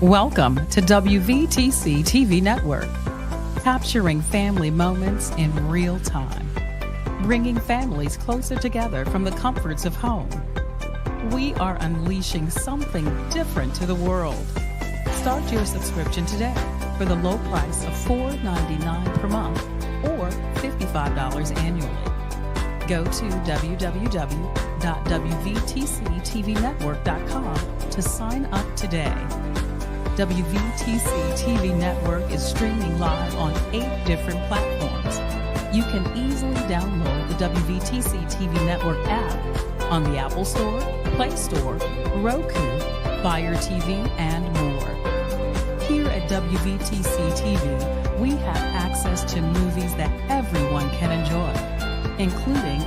Welcome to WVTC TV Network, capturing family moments in real time, bringing families closer together from the comforts of home. We are unleashing something different to the world. Start your subscription today for the low price of $4.99 per month or $55 annually. Go to www.wvtctvnetwork.com to sign up today. WVTC TV Network is streaming live on 8 different platforms. You can easily download the WVTC TV Network app on the Apple Store, Play Store, Roku, Fire TV, and more. Here at WVTC TV, we have access to movies that everyone can enjoy, including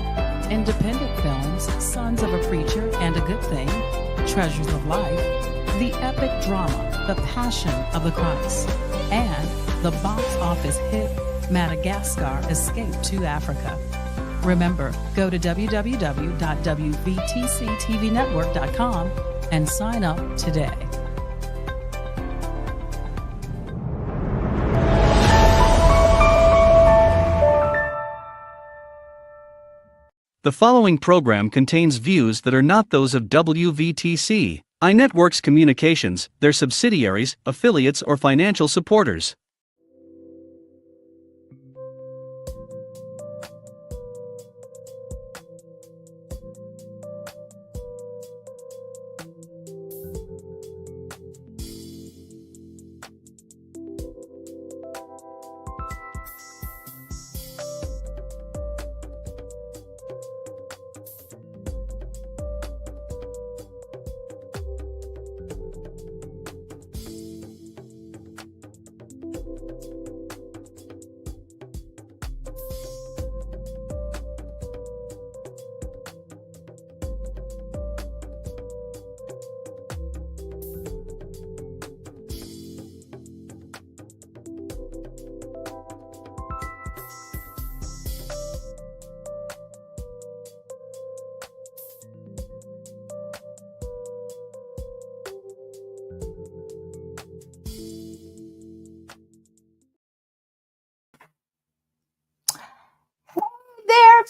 independent films, Sons of a Preacher and a Good Thing, Treasures of Life, the epic drama, The Passion of the Christ, and the box office hit Madagascar Escape to Africa. Remember, go to www.wvtctvnetwork.com and sign up today. The following program contains views that are not those of WVTC, iNetworks Communications, their subsidiaries, affiliates, or financial supporters.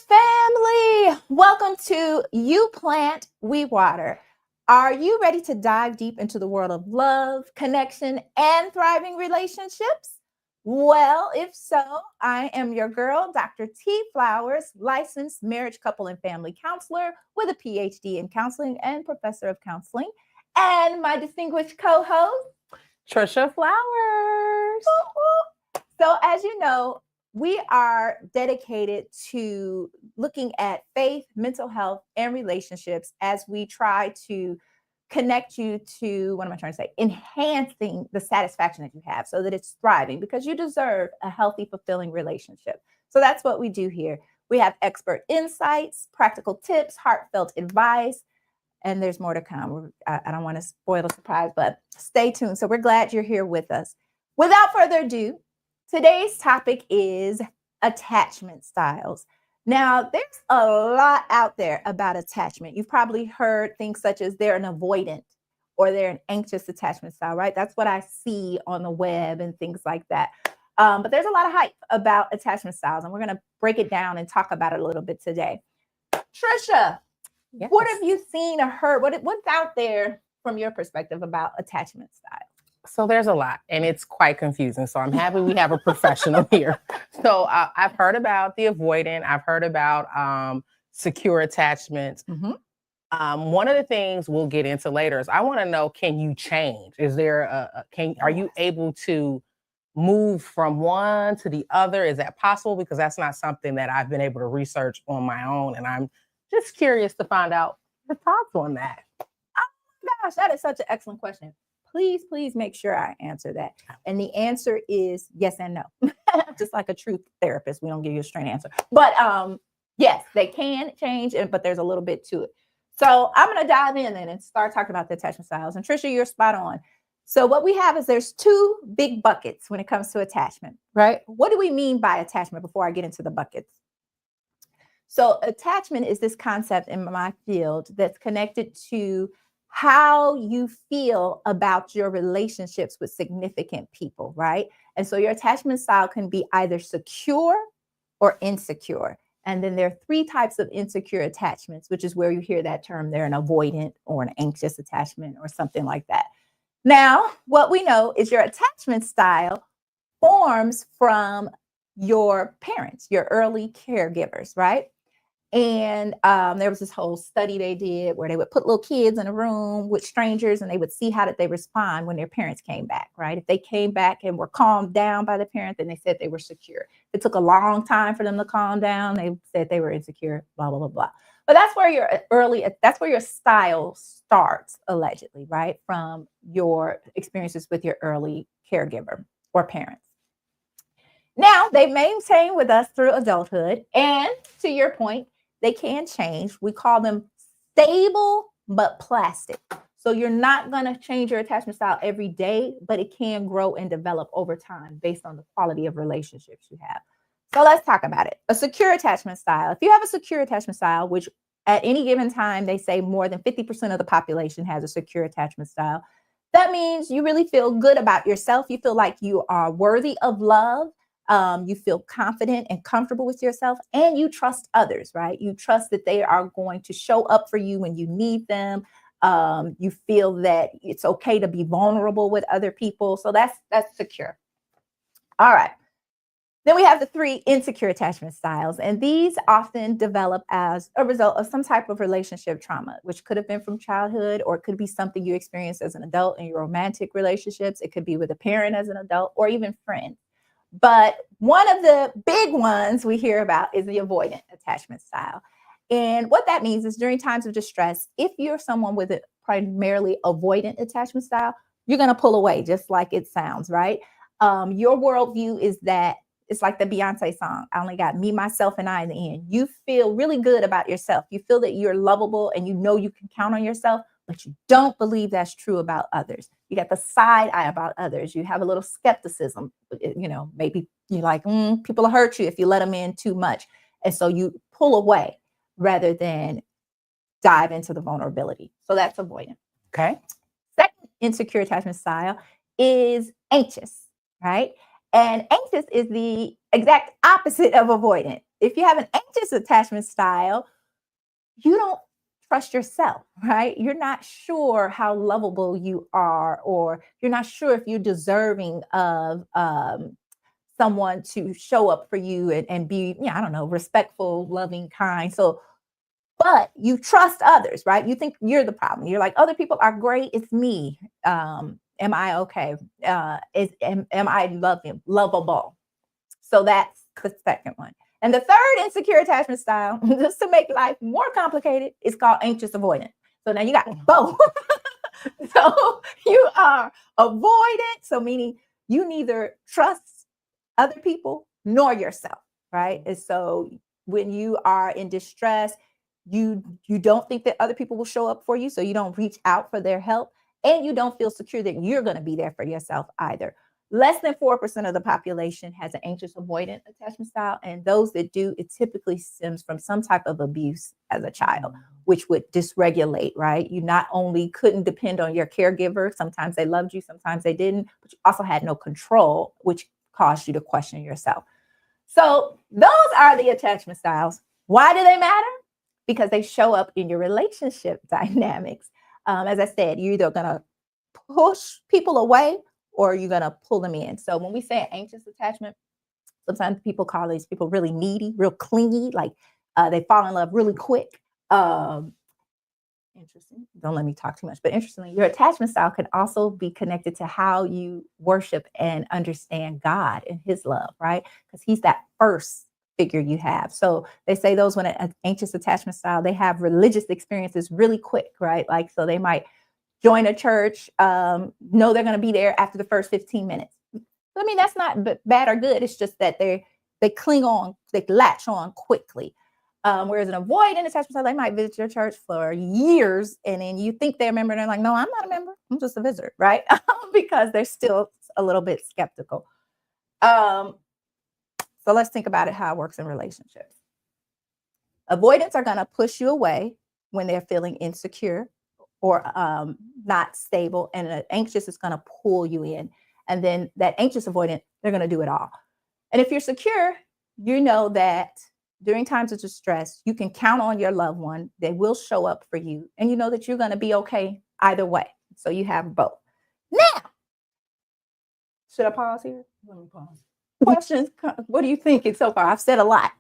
Family, welcome to You Plant, We Water. Are you ready to dive deep into the world of love, connection, and thriving relationships? Well, if so, I am your girl, Dr. T. Flowers, licensed marriage, couple, and family counselor with a PhD in counseling and professor of counseling, and my distinguished co-host, Trisha Flowers. So as you know, we are dedicated to looking at faith, mental health, and relationships as we try to connect you to, what am I trying to say? Enhancing the satisfaction that you have so that it's thriving, because you deserve a healthy, fulfilling relationship. So that's what we do here. We have expert insights, practical tips, heartfelt advice, and there's more to come. I don't want to spoil the surprise, but stay tuned. So we're glad you're here with us. Without further ado, today's topic is attachment styles. Now, there's a lot out there about attachment. You've probably heard things such as they're an avoidant or they're an anxious attachment style, right? That's what I see on the web and things like that. But there's a lot of hype about attachment styles, and we're going to break it down and talk about it a little bit today. Trisha, Yes. What have you seen or heard? What's out there from your perspective about attachment styles? So there's a lot, and it's quite confusing. So I'm happy we have a professional here. So I've heard about the avoidant. I've heard about secure attachments. Mm-hmm. One of the things we'll get into later is I want to know, can you change? Is there are you able to move from one to the other? Is that possible? Because that's not something that I've been able to research on my own. And I'm just curious to find out your thoughts on that. Oh my gosh, that is such an excellent question. Please make sure I answer that. And the answer is yes and no. Just like a true therapist, we don't give you a straight answer. But yes, they can change, but there's a little bit to it. So I'm going to dive in then and start talking about the attachment styles. And Trisha, you're spot on. So what we have is there's 2 big buckets when it comes to attachment, right? What do we mean by attachment before I get into the buckets? So attachment is this concept in my field that's connected to how you feel about your relationships with significant people, right? And so your attachment style can be either secure or insecure. And then there are three types of insecure attachments, which is where you hear that term. They're an avoidant or an anxious attachment or something like that. Now, what we know is your attachment style forms from your parents, your early caregivers, right? And there was this whole study they did where they would put little kids in a room with strangers and they would see how did they respond when their parents came back, right? If they came back and were calmed down by the parent, then they said they were secure. It took a long time for them to calm down. They said they were insecure, blah, blah, blah, blah. But that's where your style starts, allegedly, right? From your experiences with your early caregiver or parents. Now, they maintain with us through adulthood. And to your point, they can change. We call them stable but plastic. So you're not going to change your attachment style every day, but it can grow and develop over time based on the quality of relationships you have. So let's talk about it. A secure attachment style. If you have a secure attachment style, which at any given time, they say more than 50% of the population has a secure attachment style, that means you really feel good about yourself. You feel like you are worthy of love. You feel confident and comfortable with yourself, and you trust others, right? You trust that they are going to show up for you when you need them. You feel that it's okay to be vulnerable with other people. So that's secure. All right. Then we have the three insecure attachment styles, and these often develop as a result of some type of relationship trauma, which could have been from childhood, or it could be something you experienced as an adult in your romantic relationships. It could be with a parent as an adult, or even friends. But one of the big ones we hear about is the avoidant attachment style. And what that means is during times of distress, if you're someone with a primarily avoidant attachment style, you're going to pull away, just like it sounds, right? Your worldview is that it's like the Beyonce song, I only got me, myself, and I in the end. You feel really good about yourself. You feel that you're lovable and you know you can count on yourself, but you don't believe that's true about others. You got the side eye about others. You have a little skepticism. Maybe you're like, people will hurt you if you let them in too much. And so you pull away rather than dive into the vulnerability. So that's avoidant. Okay. Second insecure attachment style is anxious, right? And anxious is the exact opposite of avoidant. If you have an anxious attachment style, you don't trust yourself, right? You're not sure how lovable you are, or you're not sure if you're deserving of someone to show up for you and be, respectful, loving, kind. So, but you trust others, right? You think you're the problem. You're like, other people are great. It's me. Am I okay? Am I lovable? So that's the second one. And the third insecure attachment style, just to make life more complicated, is called anxious avoidant. So now you got both. So you are avoidant, so meaning you neither trust other people nor yourself, right? And so when you are in distress, you don't think that other people will show up for you, so you don't reach out for their help, and you don't feel secure that you're going to be there for yourself either. Less than 4% of the population has an anxious avoidant attachment style, and those that do, it typically stems from some type of abuse as a child, which would dysregulate, right? You not only couldn't depend on your caregiver, sometimes they loved you, sometimes they didn't, but you also had no control, which caused you to question yourself. So those are the attachment styles. Why do they matter? Because they show up in your relationship dynamics. As I said, you're either going to push people away or you're going to pull them in. So when we say anxious attachment, sometimes people call these people really needy, real clingy, like they fall in love really quick. Interesting. Don't let me talk too much. But interestingly, your attachment style can also be connected to how you worship and understand God and his love, right? Because he's that first figure you have. So they say those with an anxious attachment style, they have religious experiences really quick, right? Like, so they might join a church, know they're going to be there after the first 15 minutes. I mean, that's not bad or good. It's just that they cling on, they latch on quickly. Whereas an avoidant attachment style, they might visit your church for years, and then you think they're a member, and they're like, no, I'm not a member. I'm just a visitor, right? Because they're still a little bit skeptical. So let's think about it, how it works in relationships. Avoidants are going to push you away when they're feeling insecure or not stable, and an anxious is going to pull you in. And then that anxious avoidant, they're going to do it all. And if you're secure, you know that during times of distress, you can count on your loved one. They will show up for you. And you know that you're going to be okay either way. So you have both. Now, should I pause here? Let me pause. Questions? What are you thinking so far? I've said a lot.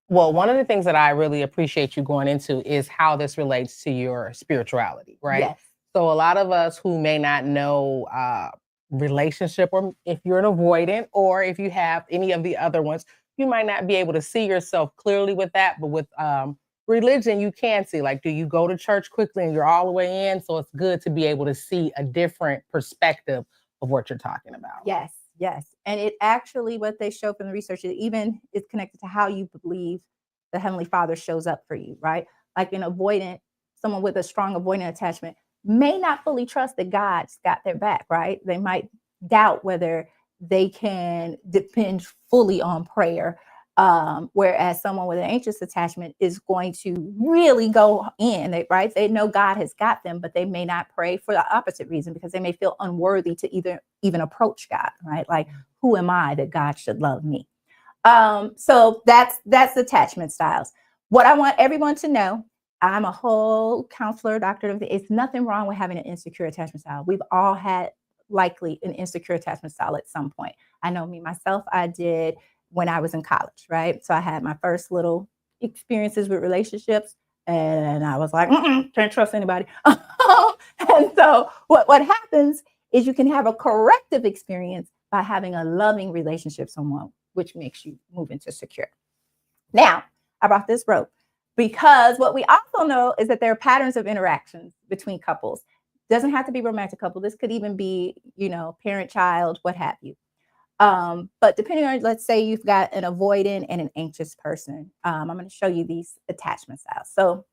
Well, one of the things that I really appreciate you going into is how this relates to your spirituality, right? Yes. So a lot of us who may not know relationship, or if you're an avoidant, or if you have any of the other ones, you might not be able to see yourself clearly with that. But with religion, you can see, like, do you go to church quickly and you're all the way in? So it's good to be able to see a different perspective of what you're talking about. Yes, yes. And it actually, what they show from the research, it even is connected to how you believe the Heavenly Father shows up for you, right? Like an avoidant, someone with a strong avoidant attachment may not fully trust that God's got their back, right? They might doubt whether they can depend fully on prayer. Whereas someone with an anxious attachment is going to really go in, right? They know God has got them, but they may not pray for the opposite reason, because they may feel unworthy to even approach God, right? Like, who am I that God should love me? So that's attachment styles. What I want everyone to know, I'm a whole counselor, doctor. It's nothing wrong with having an insecure attachment style. We've all had likely an insecure attachment style at some point. I know me, myself, I did when I was in college, right? So I had my first little experiences with relationships, and I was like, can't trust anybody. And so what happens is you can have a corrective experience by having a loving relationship with someone, which makes you move into secure. Now, I brought this rope because what we also know is that there are patterns of interactions between couples. Doesn't have to be romantic couple. This could even be, parent, child, what have you. But depending on, let's say you've got an avoidant and an anxious person, I'm going to show you these attachment styles. So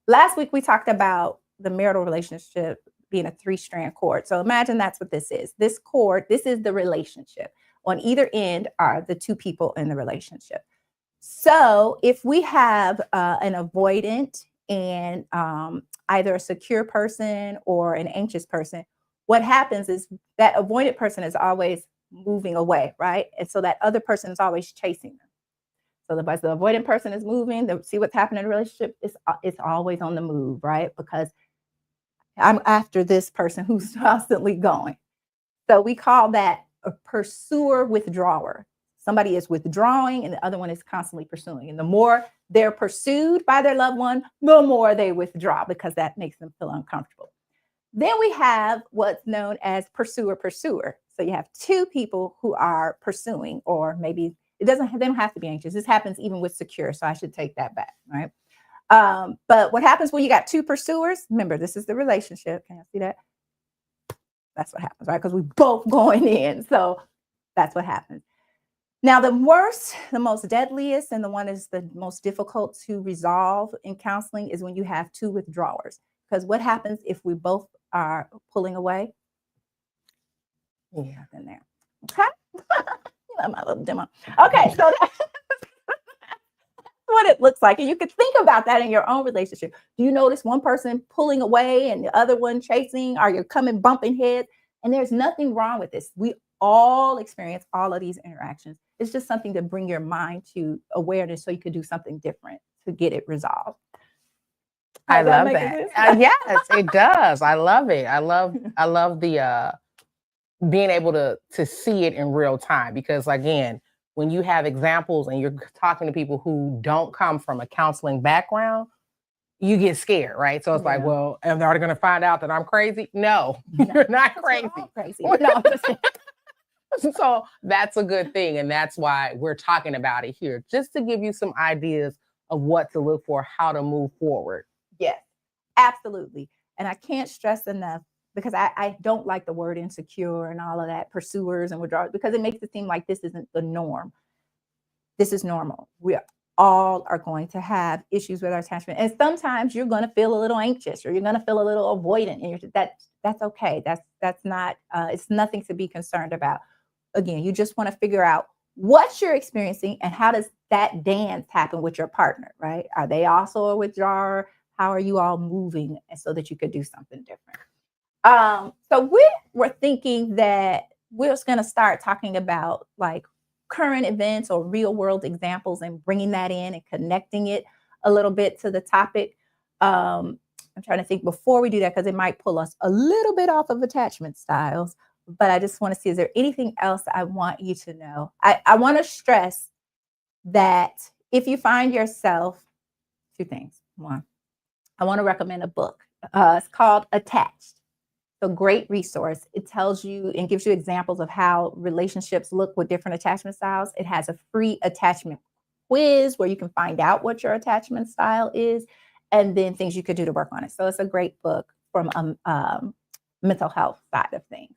last week we talked about the marital relationship being a 3-strand cord. So imagine that's what this is. This cord, this is the relationship. On either end are the two people in the relationship. So if we have an avoidant and either a secure person or an anxious person, what happens is that avoidant person is always moving away, right? And so that other person is always chasing them. So the avoidant person is moving, see what's happening in the relationship, it's always on the move, right? Because I'm after this person who's constantly going. So we call that a pursuer withdrawer. Somebody is withdrawing and the other one is constantly pursuing. And the more they're pursued by their loved one, the more they withdraw, because that makes them feel uncomfortable. Then we have what's known as pursuer-pursuer. So you have two people who are pursuing, or maybe they don't have to be anxious. This happens even with secure, so I should take that back, right? But what happens when you got two pursuers? Remember, this is the relationship. Can I see that? That's what happens, right? Because we both going in. So that's what happens. Now, the worst, the most deadliest, and the one is the most difficult to resolve in counseling is when you have two withdrawers. Because what happens if we both are pulling away? Yeah, in there. Okay. My little demo. Okay, so that's what it looks like. And you can think about that in your own relationship. Do you notice one person pulling away and the other one chasing? Are you coming bumping heads? And there's nothing wrong with this. We all experience all of these interactions. It's just something to bring your mind to awareness so you could do something different to get it resolved. I love that. Yes, it does. I love it. I love the being able to see it in real time, because again, when you have examples and you're talking to people who don't come from a counseling background, you get scared, right? So it's like, well, am they going to find out that I'm crazy? No, you're not crazy. No. So that's a good thing. And that's why we're talking about it here, just to give you some ideas of what to look for, how to move forward. Yes, absolutely. And I can't stress enough, because I don't like the word insecure and all of that, pursuers and withdrawals, because it makes it seem like this isn't the norm. This is normal. We all are going to have issues with our attachment. And sometimes you're going to feel a little anxious, or you're going to feel a little avoidant. And that's okay. That's not, it's nothing to be concerned about. Again, you just want to figure out what you're experiencing and how does that dance happen with your partner, right? Are they also a withdrawer? How are you all moving, and so that you could do something different? So we're thinking that we're just going to start talking about like current events or real world examples and bringing that in and connecting it a little bit to the topic. I'm trying to think before we do that, because it might pull us a little bit off of attachment styles. But I just want to see, is there anything else I want you to know? I want to stress that if you find yourself, two things. One, I want to recommend a book. It's called Attached. It's a great resource. It tells you and gives you examples of how relationships look with different attachment styles. It has a free attachment quiz where you can find out what your attachment style is, and then things you could do to work on it. So it's a great book from mental health side of things.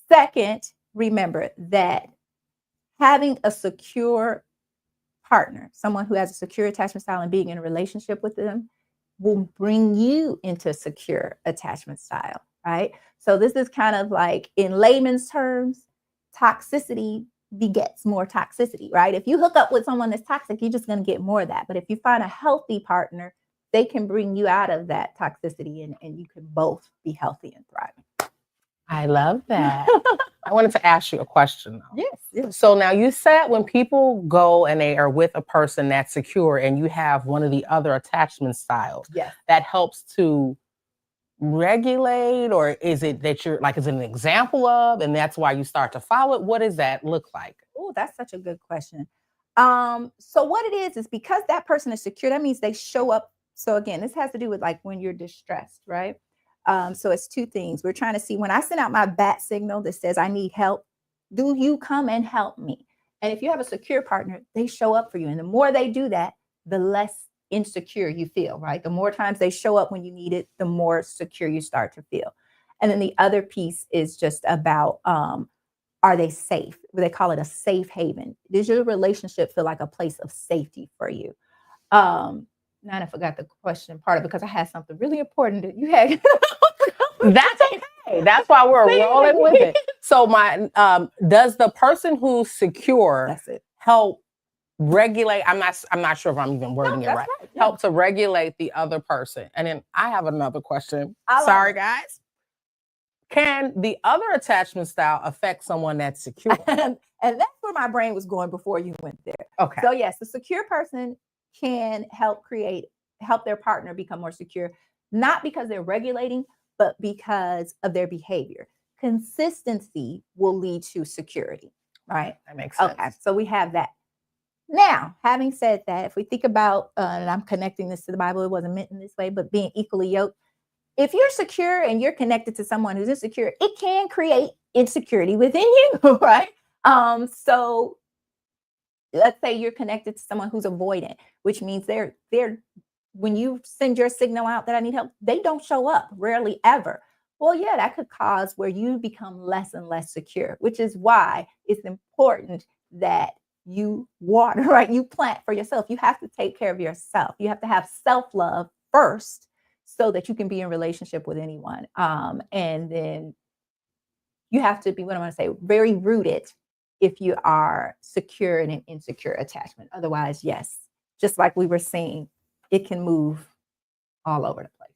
Second, remember that having a secure partner, someone who has a secure attachment style, and being in a relationship with them will bring you into a secure attachment style, right? So this is kind of like, in layman's terms, toxicity begets more toxicity, right? If you hook up with someone that's toxic, you're just going to get more of that. But if you find a healthy partner, they can bring you out of that toxicity, and you can both be healthy and thriving. I love that. I wanted to ask you a question, though. Yes. So now you said when people go and they are with a person that's secure and you have one of the other attachment styles, Yes. that helps to regulate, or is it that you're like, is it an example of, and that's why you start to follow it? What does that look like? Oh, that's such a good question. So what it is because that person is secure, that means they show up. So again, this has to do with like when you're distressed, right? So it's two things. We're trying to see, when I send out my bat signal that says I need help, do you come and help me? And if you have a secure partner, they show up for you. And the more they do that, the less insecure you feel, right? The more times they show up when you need it, the more secure you start to feel. And then the other piece is just about, are they safe? They call it a safe haven. Does your relationship feel like a place of safety for you? Now I forgot the question part of it because I had something really important that you had. That's okay. That's why we're rolling with it. So does the person who's secure help regulate? I'm not sure if I'm even wording it right. Yeah. Help to regulate the other person. And then I have another question. Sorry, guys. Can the other attachment style affect someone that's secure? And that's where my brain was going before you went there. Okay. So yes, the secure person can help their partner become more secure, not because they're regulating, but because of their behavior. Consistency will lead to security, right? That makes sense. Okay, so we have that. Now, having said that, if we think about, and I'm connecting this to the Bible, it wasn't meant in this way, but being equally yoked, if you're secure and you're connected to someone who's insecure, it can create insecurity within you, right? So let's say you're connected to someone who's avoidant, which means they're when you send your signal out that I need help, they don't show up, rarely ever. Well, yeah, that could cause where you become less and less secure, which is why it's important that you water, right? You plant for yourself. You have to take care of yourself. You have to have self-love first so that you can be in relationship with anyone. And then you have to be, what I want to say, very rooted if you are secure in an insecure attachment. Otherwise, yes, just like we were saying, it can move all over the place.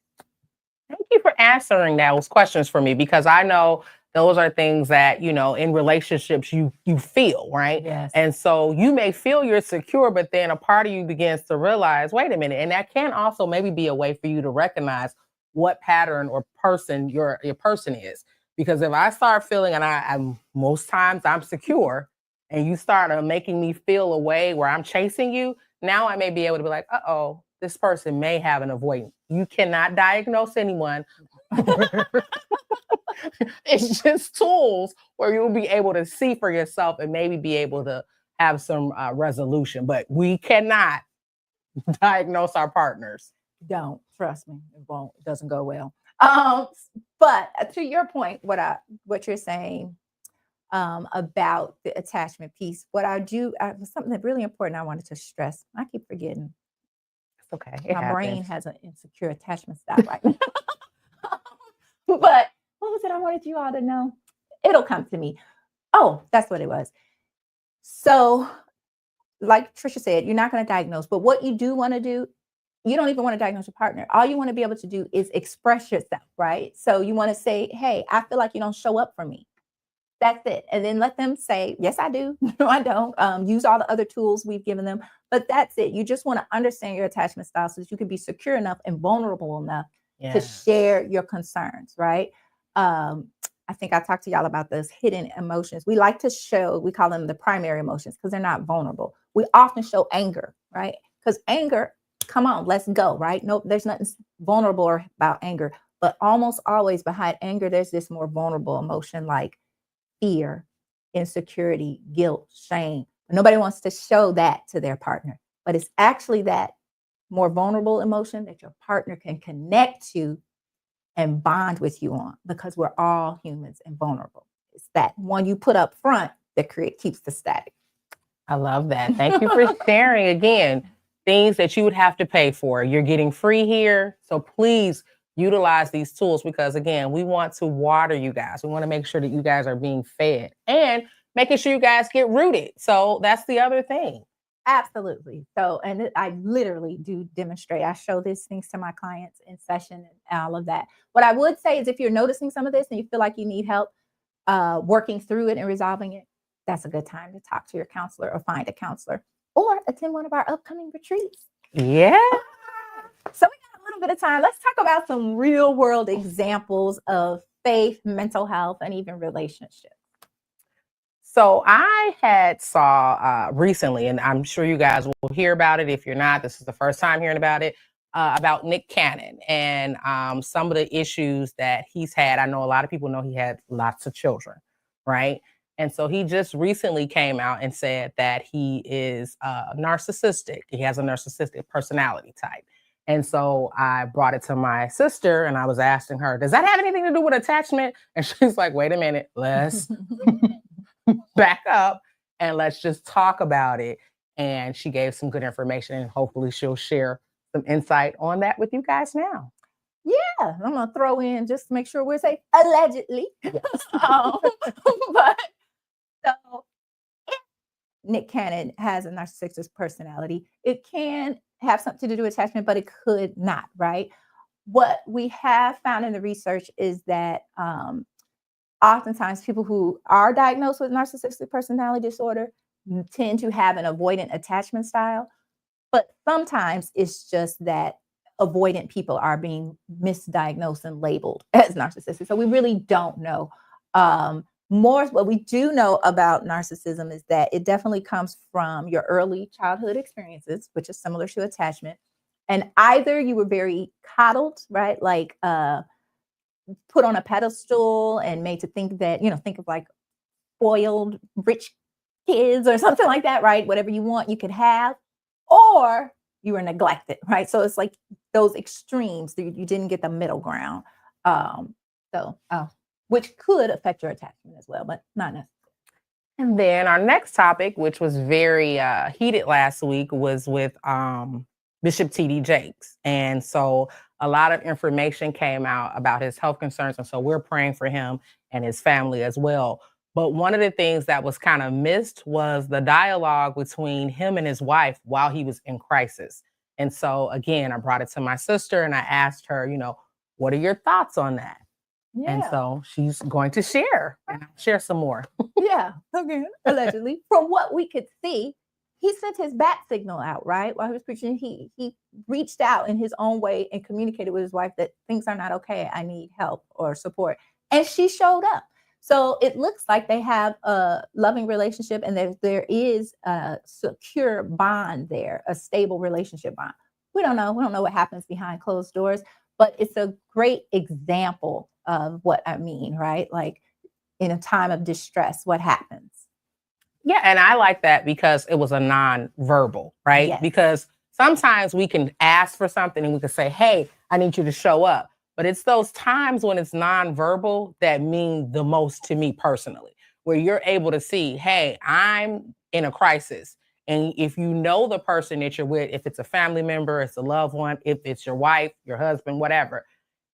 Thank you for answering those questions for me, because I know those are things that, in relationships you feel, right? Yes. And so you may feel you're secure, but then a part of you begins to realize, wait a minute. And that can also maybe be a way for you to recognize what pattern or person your person is. Because if I start feeling, and I'm most times I'm secure, and you start making me feel a way where I'm chasing you, now I may be able to be like, uh-oh, this person may have an avoidance. You cannot diagnose anyone. It's just tools where you'll be able to see for yourself and maybe be able to have some resolution. But we cannot diagnose our partners. Don't, trust me, it won't. It doesn't go well. But to your point, what you're saying about the attachment piece, what I do, something that's really important I wanted to stress. I keep forgetting. It's okay. My brain has an insecure attachment style right now. But what was it I wanted you all to know? It'll come to me. Oh, that's what it was. So, like Trisha said, you're not going to diagnose, but what you do want to do you don't even want to diagnose your partner. All you want to be able to do is express yourself, right? So you want to say, hey, I feel like you don't show up for me. That's it. And then let them say, yes, I do. No, I don't. Use all the other tools we've given them. But that's it. You just want to understand your attachment style so that you can be secure enough and vulnerable enough to share your concerns, right? I think I talked to y'all about those hidden emotions. We like to show, we call them the primary emotions because they're not vulnerable. We often show anger, right? Because anger, come on, let's go, right? Nope, there's nothing vulnerable about anger. But almost always behind anger, there's this more vulnerable emotion like fear, insecurity, guilt, shame. Nobody wants to show that to their partner, but it's actually that more vulnerable emotion that your partner can connect to and bond with you on, because we're all humans and vulnerable. It's that one you put up front that keeps the static. I love that. Thank you for sharing. Again, things that you would have to pay for. You're getting free here. So please utilize these tools because, again, we want to water you guys. We want to make sure that you guys are being fed and making sure you guys get rooted. So that's the other thing. Absolutely. So, and I literally do demonstrate. I show these things to my clients in session and all of that. What I would say is if you're noticing some of this and you feel like you need help working through it and resolving it, that's a good time to talk to your counselor or find a counselor or attend one of our upcoming retreats. Yeah. So we got a little bit of time. Let's talk about some real world examples of faith, mental health, and even relationships. So I had saw recently, and I'm sure you guys will hear about it. If you're not, this is the first time hearing about it, about Nick Cannon and some of the issues that he's had. I know a lot of people know he had lots of children, right? And so he just recently came out and said that he is narcissistic. He has a narcissistic personality type. And so I brought it to my sister and I was asking her, does that have anything to do with attachment? And she's like, wait a minute, let's back up and let's just talk about it. And she gave some good information and hopefully she'll share some insight on that with you guys now. Yeah, I'm going to throw in just to make sure we're safe, allegedly. Yes. But so if Nick Cannon has a narcissistic personality, it can have something to do with attachment, but it could not, right? What we have found in the research is that oftentimes people who are diagnosed with narcissistic personality disorder tend to have an avoidant attachment style, but sometimes it's just that avoidant people are being misdiagnosed and labeled as narcissistic. So we really don't know. What we do know about narcissism is that it definitely comes from your early childhood experiences, which is similar to attachment. And either you were very coddled, right? Like put on a pedestal and made to think that, think of like spoiled rich kids or something like that, right? Whatever you want, you could have, or you were neglected, right? So it's like those extremes, you didn't get the middle ground. Which could affect your attachment as well, but not necessarily. And then our next topic, which was very heated last week, was with Bishop T.D. Jakes. And so a lot of information came out about his health concerns. And so we're praying for him and his family as well. But one of the things that was kind of missed was the dialogue between him and his wife while he was in crisis. And so, again, I brought it to my sister and I asked her, what are your thoughts on that? Yeah. And so she's going to share some more. Yeah. Okay. Allegedly. From what we could see, he sent his bat signal out, right? While he was preaching, he reached out in his own way and communicated with his wife that things are not okay. I need help or support. And she showed up. So it looks like they have a loving relationship and there is a secure bond there, a stable relationship bond. We don't know. We don't know what happens behind closed doors, but it's a great example of what I mean, right? Like in a time of distress, what happens? Yeah, and I like that because it was a non-verbal, right? Yes. Because sometimes we can ask for something and we can say, hey, I need you to show up. But it's those times when it's non-verbal that mean the most to me personally, where you're able to see, hey, I'm in a crisis. And if you know the person that you're with, if it's a family member, it's a loved one, if it's your wife, your husband, whatever,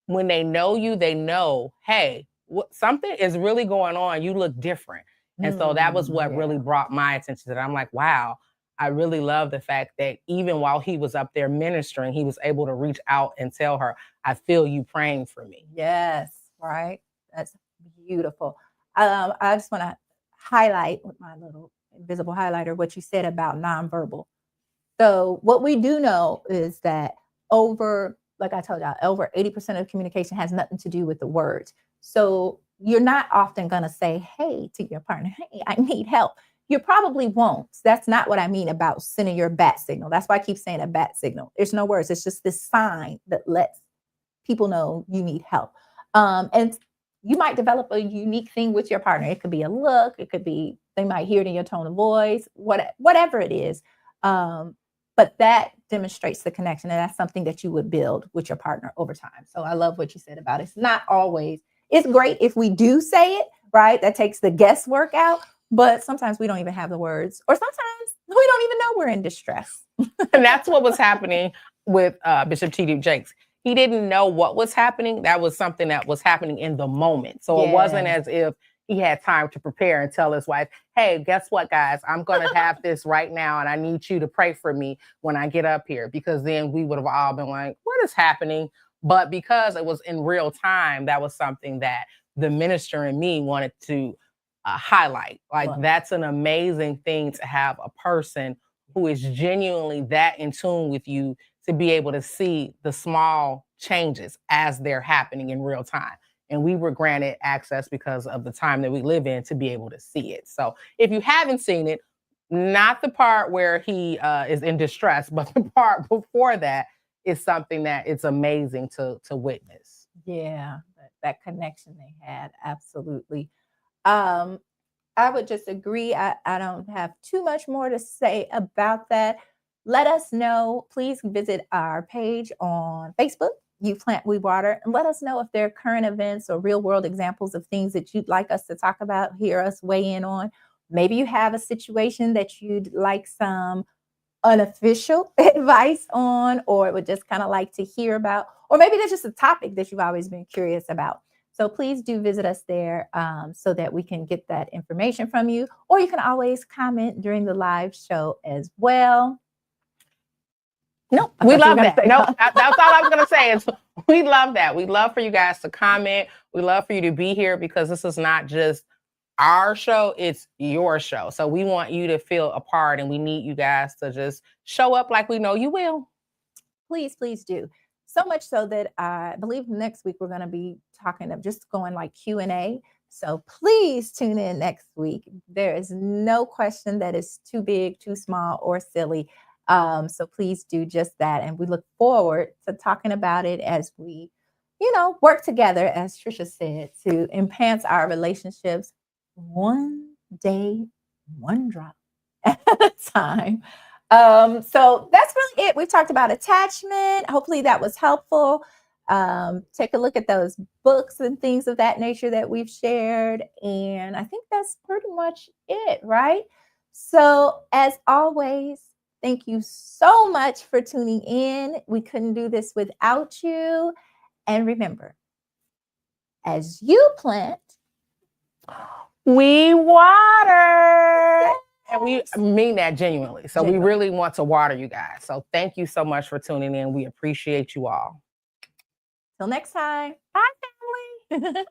when they know you, they know, hey, something is really going on. You look different. And so that was what really brought my attention to that. I'm like, wow, I really love the fact that even while he was up there ministering, he was able to reach out and tell her, I feel you praying for me. Yes, right. That's beautiful. I just want to highlight with my little invisible highlighter what you said about nonverbal. So what we do know is that like I told y'all, over 80% of communication has nothing to do with the words. So you're not often going to say, hey, to your partner, hey, I need help. You probably won't. That's not what I mean about sending your bat signal. That's why I keep saying a bat signal. There's no words. It's just this sign that lets people know you need help. And you might develop a unique thing with your partner. It could be a look. It could be, they might hear it in your tone of voice, whatever it is. But that demonstrates the connection. And that's something that you would build with your partner over time. So I love what you said about it. It's not always, it's great if we do say it, right? That takes the guesswork out. But sometimes we don't even have the words, or sometimes we don't even know we're in distress. And that's what was happening with Bishop T.D. Jakes. He didn't know what was happening. That was something that was happening in the moment. So It wasn't as if he had time to prepare and tell his wife, hey, guess what, guys? I'm going to have this right now, and I need you to pray for me when I get up here, because then we would have all been like, what is happening? But because it was in real time, that was something that the minister and me wanted to highlight. Like, that's an amazing thing to have a person who is genuinely that in tune with you, to be able to see the small changes as they're happening in real time. And we were granted access because of the time that we live in to be able to see it. So if you haven't seen it, not the part where he is in distress, but the part before that is something that it's amazing to witness. Yeah, that connection they had. Absolutely. I would just agree. I don't have too much more to say about that. Let us know. Please visit our page on Facebook, You Plant, We Water, and let us know if there are current events or real world examples of things that you'd like us to talk about, hear us weigh in on. Maybe you have a situation that you'd like some unofficial advice on, or would just kind of like to hear about, or maybe there's just a topic that you've always been curious about. So please do visit us there so that we can get that information from you, or you can always comment during the live show as well. No, we love that. No, that's all I was going to say is we love that. We love for you guys to comment. We love for you to be here, because this is not just our show, it's your show. So we want you to feel a part, and we need you guys to just show up like we know you will. Please, please do. So much so that I believe next week we're going to be talking of just going like Q&A. So please tune in next week. There is no question that is too big, too small, or silly. So please do just that. And we look forward to talking about it as we, work together, as Trisha said, to enhance our relationships one day, one drop at a time. So that's really it. We've talked about attachment. Hopefully that was helpful. Take a look at those books and things of that nature that we've shared. And I think that's pretty much it, right? So as always, thank you so much for tuning in. We couldn't do this without you. And remember, as you plant, we water. And we mean that genuinely. So we really want to water you guys. So thank you so much for tuning in. We appreciate you all. Till next time. Bye, family.